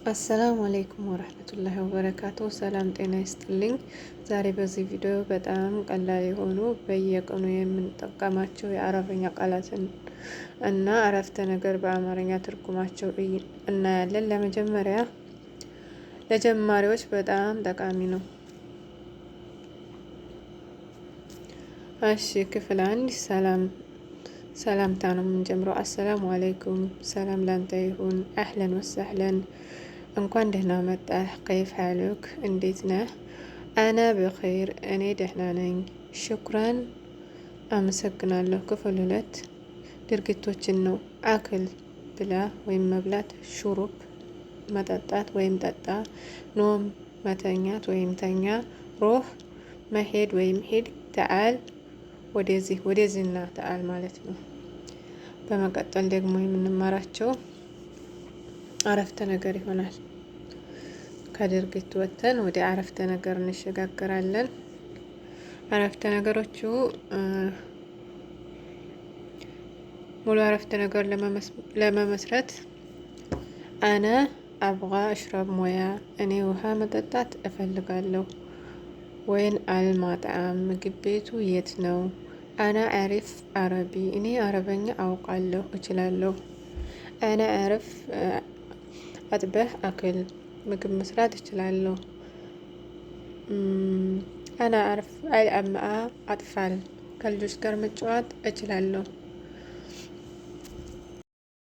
አሰላሙ አለይኩም ወረህመቱላሂ ወበረካቱ። ሰላም ጤና ይስጥልኝ። ዛሬ በዚህ ቪዲዮ በጣም ቀላል የሆኑ በየቀኑ የምንጠቀማቸው የአረበኛ ቃላትን እና አረፍተ ነገር በአማርኛ ትርጉማቸው እናያለን። ለጀማሪዎች በጣም ጠቃሚ ነው። እሺ፣ ክፍል አንድ ሰላምታ ነው የምንጀምረው። አሰላሙ አለይኩም፣ ሰላም ላንተ ይሁን። አህለን ወሰህለን፣ እንኳን ደህና መጣህ። ከይፍ ሐሉክ፣ እንዴት ነህ? አና በኸይር፣ እኔ ደህና ነኝ። ሽኩራን፣ አመሰግናለሁ። ክፍል ሁለት ድርጊቶችን ነው። አክል፣ ብላ ወይም መብላት። ሹሩብ፣ መጠጣት ወይም ጠጣ። ኖም፣ መተኛት ወይም ተኛ። ሮህ፣ መሄድ ወይም ሂድ። ተዓል፣ ወደዚህና ተዓል ማለት ነው። በመቀጠል ደግሞ የምንማራቸው አረፍተ ነገር ይሆናል። ከድርጊት ወጥተን ወደ አረፍተ ነገር እንሸጋገራለን። አረፍተ ነገሮቹ ሙሉ አረፍተ ነገር ለመመስረት አነ አብጋ እሽረብ ሞያ፣ እኔ ውሃ መጠጣት እፈልጋለሁ። ወይን አልማጣም፣ ምግብ ቤቱ የት ነው? አና አሪፍ አረቢ፣ እኔ አረበኛ አውቃለሁ እችላለሁ። አና አሪፍ አጥበህ አክል፣ ምግብ መስራት እችላለሁ። አና አሪፍ አልአብ መዓ አጥፋል፣ ከልጆች ጋር መጫወት እችላለሁ።